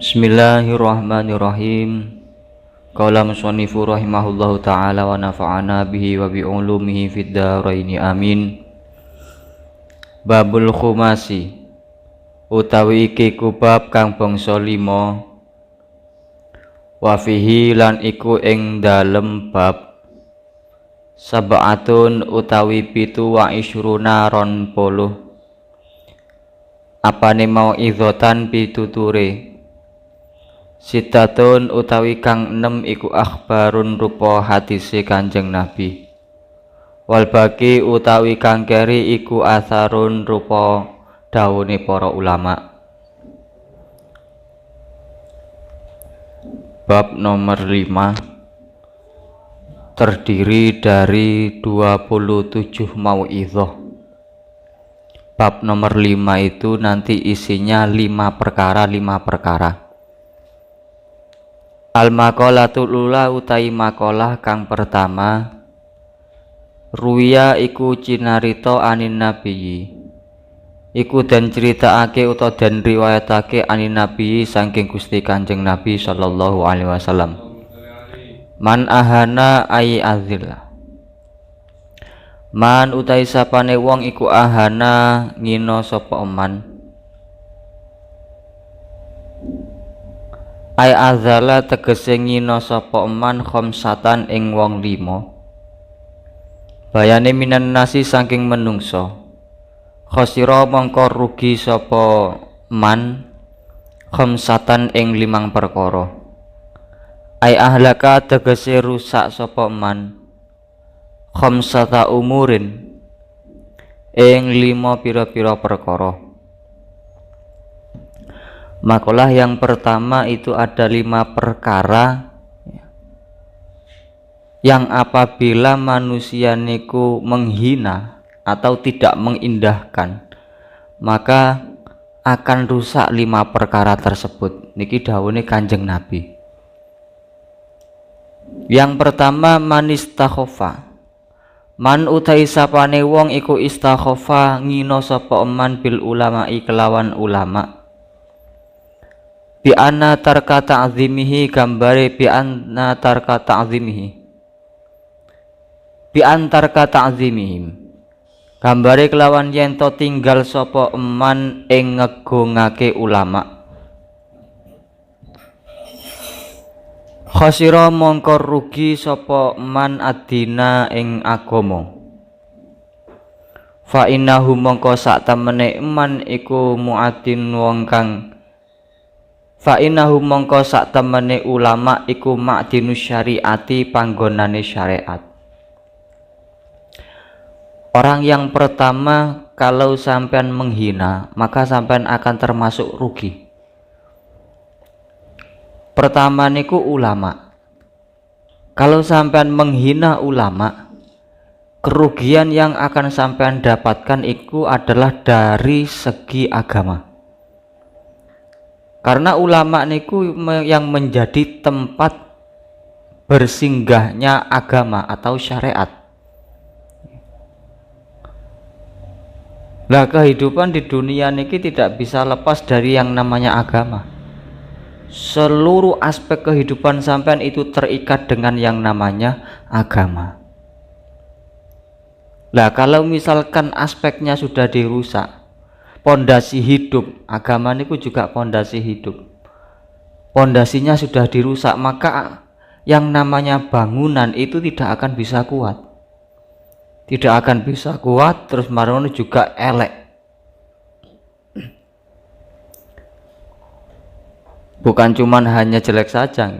Bismillahirrahmanirrahim. Qala musannifu rahimahullahu ta'ala wa nafa'ana bihi wa bi ulumihi fid dharaini amin. Babul khumasi utawi iki kubab kang bangsa 5 wa fihi lan iku ing dalem bab sab'atun utawi 7 wa isyruna ron puluh apane mau idzotan pituture sitatun utawi kang 6 iku akhbarun rupa hadise Kanjeng Nabi wal baki utawi kang keri iku atharun rupa dawuhne para ulama. Bab nomor 5 terdiri dari 27 mau'izah. Bab nomor 5 itu nanti isinya 5 perkara. Al-maqalatul ula utai maqalah kang pertama ruya iku cinarita anin nabiyyi iku dan critakake utawa dan riwayatake anin nabiyyi saking Gusti Kanjeng Nabi sallallahu alaihi wasallam man ahana ai azillah man utai sapane wong iku ahana ngina sapa man ai azala tegese ngina sapa man khamsatan ing wong 5 bayane minan nasi saking menungso khosira mongko rugi sapa man khamsatan ing 5 perkara ai ahlaka tegese rusak sapa man khamsata umurin ing 5 pira-pira perkara. Makalah yang pertama itu ada 5 perkara yang apabila manusia niku menghina atau tidak mengindahkan maka akan rusak 5 perkara tersebut. Niki dawuhne Kanjeng Nabi. Yang pertama manistakhofa man utai sapane wong iku istakhofa ngino sapa man bil ulama'i kelawan ulama bi anna tarka ta'zimihi gambare bi anna tarka ta'zimihi bi antarka ta'zimihim gambare kelawan yen to tinggal sapa eman ing ngegungake ulama khosira mongko rugi sapa man adina ing agama fa innahu mongko sak temene eman iku muadin wong kang fa innahu mongko sak temene ulama iku ma'dinus syariati panggonane syariat. Orang yang pertama kalau sampean menghina maka sampean akan termasuk rugi. Pertama niku ulama. Kalau sampean menghina ulama, kerugian yang akan sampean dapatkan itu adalah dari segi agama. Karena ulama niku yang menjadi tempat bersinggahnya agama atau syariat. Nah, kehidupan di dunia niki tidak bisa lepas dari yang namanya agama. Seluruh aspek kehidupan sampean itu terikat dengan yang namanya agama. Nah, kalau misalkan aspeknya sudah dirusak, pondasi hidup, agama niku juga pondasi hidup. Pondasinya sudah dirusak, maka yang namanya bangunan itu tidak akan bisa kuat. Tidak akan bisa kuat, terus marono juga elek. Bukan cuman hanya jelek saja.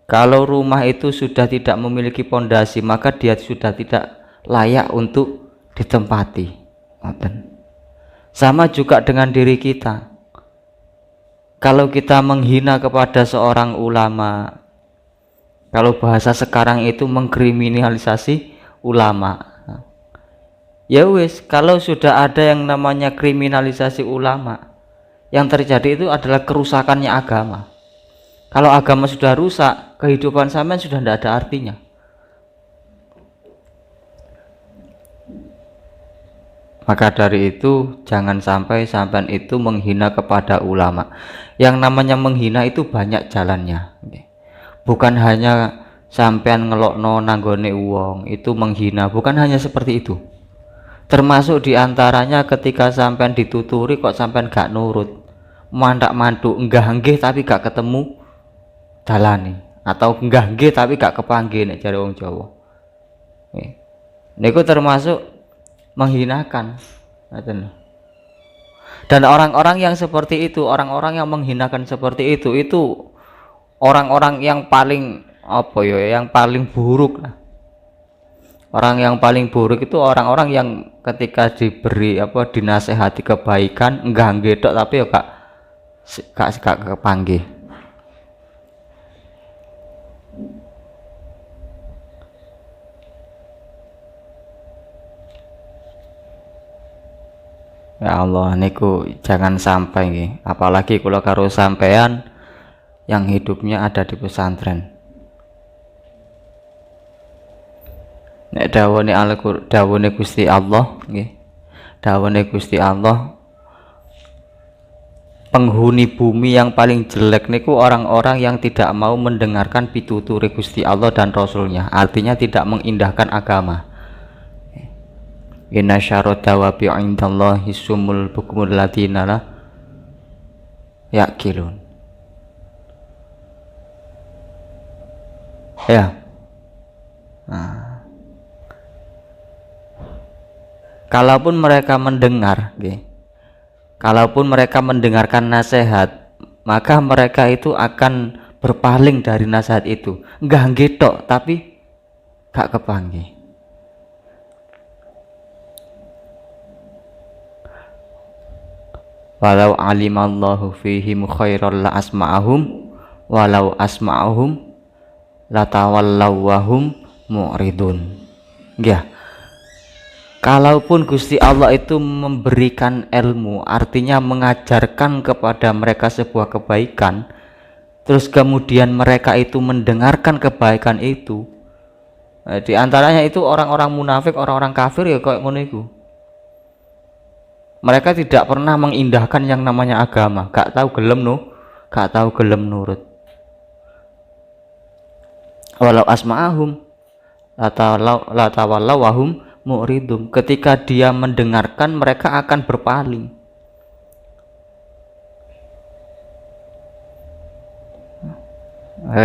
Kalau rumah itu sudah tidak memiliki pondasi, maka dia sudah tidak layak untuk ditempati. Sama juga dengan diri kita. Kalau kita menghina kepada seorang ulama, kalau bahasa sekarang itu mengkriminalisasi ulama, ya wis, kalau sudah ada yang namanya kriminalisasi ulama, yang terjadi itu adalah kerusakannya agama. Kalau agama sudah rusak, kehidupan sampean sudah tidak ada artinya. Maka dari itu jangan sampai sampean itu menghina kepada ulama. Yang namanya menghina itu banyak jalannya. Bukan hanya sampean ngelokno nanggone wong itu menghina, bukan hanya seperti itu. Termasuk diantaranya ketika sampean dituturi kok sampean gak nurut, mandak mantuk enggah nggih tapi gak ketemu dalane, atau enggah nggih tapi gak kepanggih nek jare wong Jawa. Niku termasuk menghinakan. Dan orang-orang yang seperti itu, orang-orang yang menghinakan seperti itu orang-orang yang paling apa ya, yang paling buruk lah. Orang yang paling buruk itu orang-orang yang ketika diberi apa, dinasehati kebaikan enggak ngedok tapi ya gak kepanggih. Ya Allah, niku jangan sampai nggih. Apalagi kula karo sampean yang hidupnya ada di pesantren. Nek dawuhne Gusti Allah nggih. Dawuhne Gusti Allah, penghuni bumi yang paling jelek niku orang-orang yang tidak mau mendengarkan pitutur Gusti Allah dan Rasulnya. Artinya tidak mengindahkan agama. Inna syarrad dawabi 'indallahi sumul bukmul ladzina la yaqilun. Ya. Nah. Kalaupun mereka mendengar, kalaupun mereka mendengarkan nasihat, maka mereka itu akan berpaling dari nasihat itu. Enggak nggetok tapi gak kepanggih. Walau alimallahu fihim khairal la asma'ahum walau asma'ahum latawallaw wahum mu'ridun. Ya. Kalaupun Gusti Allah itu memberikan ilmu, artinya mengajarkan kepada mereka sebuah kebaikan, terus kemudian mereka itu mendengarkan kebaikan itu, di antaranya itu orang-orang munafik, orang-orang kafir ya kayak ngono iku. Mereka tidak pernah mengindahkan yang namanya agama, gak tahu gelem nurut. Walau asma'ahum latawallaw wahum mu'ridum. Ketika dia mendengarkan, mereka akan berpaling.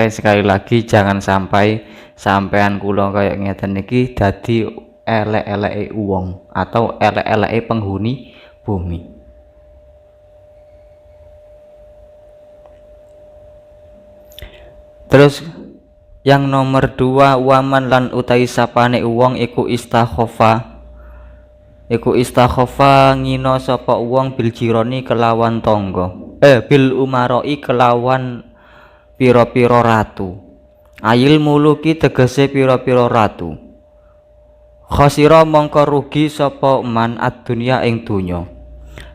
Sekali lagi jangan sampai sampean kula kayak ngeten niki dadi elek-eleke wong atau elek-eleke penghuni bumi. Terus yang nomor 2, waman lan utai sapane wong iku istakhofa. Iku istakhofa ngino sapa wong bil jironi kelawan tangga. Bil umaroi kelawan pira-pira ratu. Ayil muluki tegese pira-pira ratu. Khosira mongko rugi sapa man ad-dunya ing donya.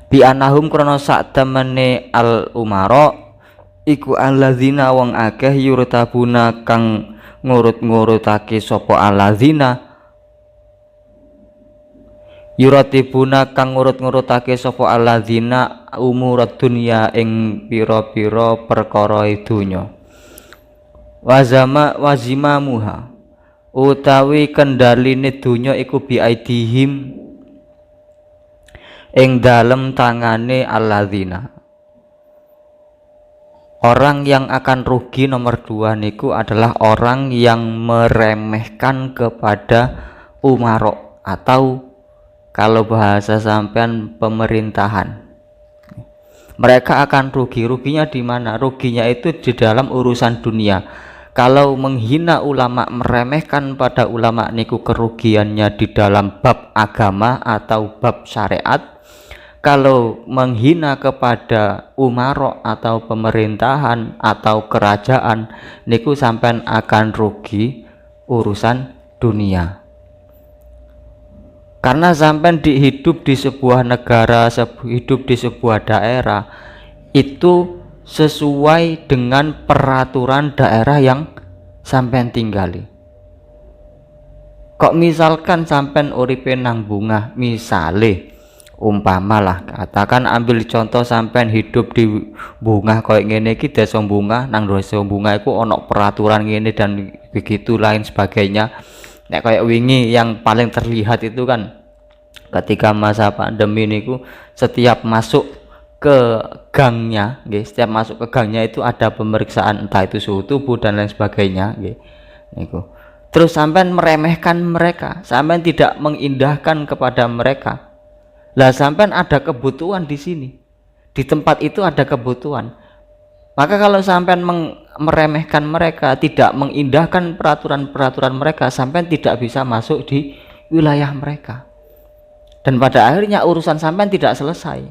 Bi anahum krana sak temene al umara iku alladzina wong akeh yurtabuna kang ngurut-ngurutake sapa alladzina yuratibuna kang ngurut-ngurutake sapa alladzina umurad dunya ing pira-pira perkara donya. Wazima muha utawi kendaline donya iku biaidihim ing dalem tangane alladzina. Orang yang akan rugi nomor 2 niku adalah orang yang meremehkan kepada umarok, atau kalau bahasa sampean pemerintahan. Mereka akan rugi. Ruginya di mana? Ruginya itu di dalam urusan dunia. Kalau menghina ulama, meremehkan pada ulama niku kerugiannya di dalam bab agama atau bab syariat. Kalau menghina kepada umarok atau pemerintahan atau kerajaan niku sampean akan rugi urusan dunia. Karena sampean hidup di sebuah negara, hidup di sebuah daerah itu sesuai dengan peraturan daerah yang sampean tinggali. Kok misalkan sampean uripe nang bungah, misale Umpamalah katakan ambil contoh sampean hidup di Bungah koyo ngene iki, desa Bungah, nang desa Bungah iku ana peraturan ngene dan begitu lain sebagainya. Nek kayak wingi yang paling terlihat itu kan ketika masa pandemi niku, setiap masuk ke gangnya nggih, setiap masuk ke gangnya itu ada pemeriksaan entah itu suhu tubuh dan lain sebagainya nggih niku. Terus sampean meremehkan mereka, sampean tidak mengindahkan kepada mereka. Lah sampean ada kebutuhan di sini, di tempat itu ada kebutuhan. Maka kalau sampean meremehkan mereka, tidak mengindahkan peraturan-peraturan mereka, sampean tidak bisa masuk di wilayah mereka. Dan pada akhirnya urusan sampean tidak selesai.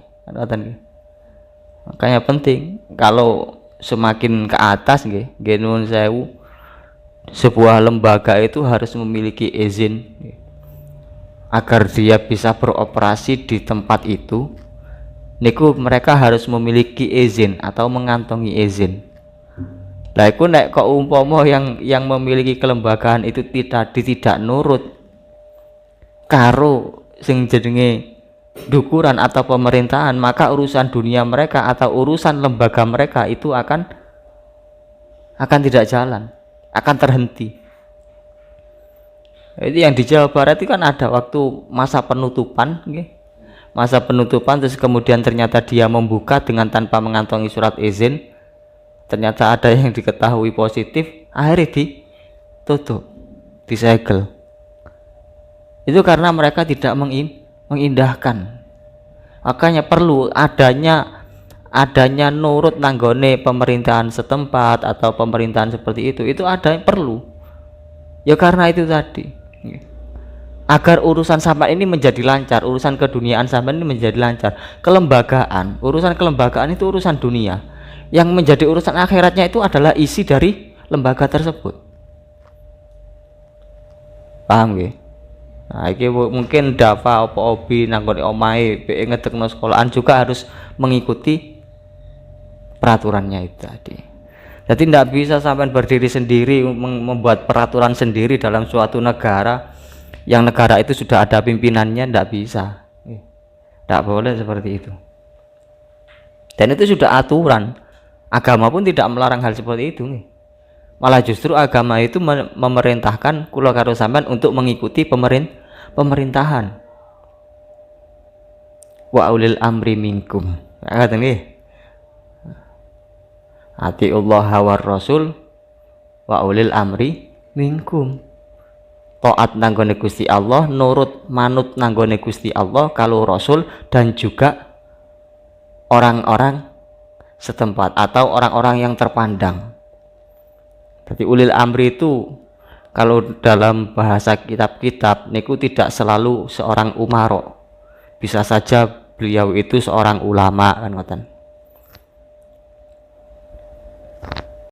Makanya penting kalau semakin ke atas nggih, nuwun sewu, sebuah lembaga itu harus memiliki izin agar dia bisa beroperasi di tempat itu. Niku mereka harus memiliki izin atau mengantongi izin. Lah iku nek kok umpama yang memiliki kelembagaan itu tidak nurut karo sing jenenge dukuran atau pemerintahan, maka urusan dunia mereka atau urusan lembaga mereka itu akan tidak jalan, akan terhenti. Itu yang di Jawa Barat itu kan ada waktu masa penutupan, masa penutupan, terus kemudian ternyata dia membuka dengan tanpa mengantongi surat izin, ternyata ada yang diketahui positif, akhirnya ditutup, disegel. Itu karena mereka tidak mengindahkan. Makanya perlu adanya nurut nanggone pemerintahan setempat atau pemerintahan seperti itu ada yang perlu. Ya karena itu tadi, agar urusan sampean ini menjadi lancar, urusan keduniaan sampean ini menjadi lancar. Urusan kelembagaan itu urusan dunia. Yang menjadi urusan akhiratnya itu adalah isi dari lembaga tersebut. Paham nggih? Nah, iki mungkin Dava apa Obi nanggone omahe be ngedekno sekolahan juga harus mengikuti peraturannya itu tadi. Jadi tidak bisa sampai berdiri sendiri membuat peraturan sendiri dalam suatu negara yang negara itu sudah ada pimpinannya, tidak bisa, tidak boleh seperti itu. Dan itu sudah aturan. Agama pun tidak melarang hal seperti itu. Malah justru agama itu memerintahkan kula karo sampean untuk mengikuti pemerintahan. Wa ulil amri minkum. Ngaten nggih. Atiullah war rasul wa ulil amri minkum. Taat nanggone Gusti Allah, nurut manut nanggone Gusti Allah kalau rasul dan juga orang-orang setempat atau orang-orang yang terpandang. Jadi ulil amri itu kalau dalam bahasa kitab-kitab niku tidak selalu seorang umaro. Bisa saja beliau itu seorang ulama kan ngoten.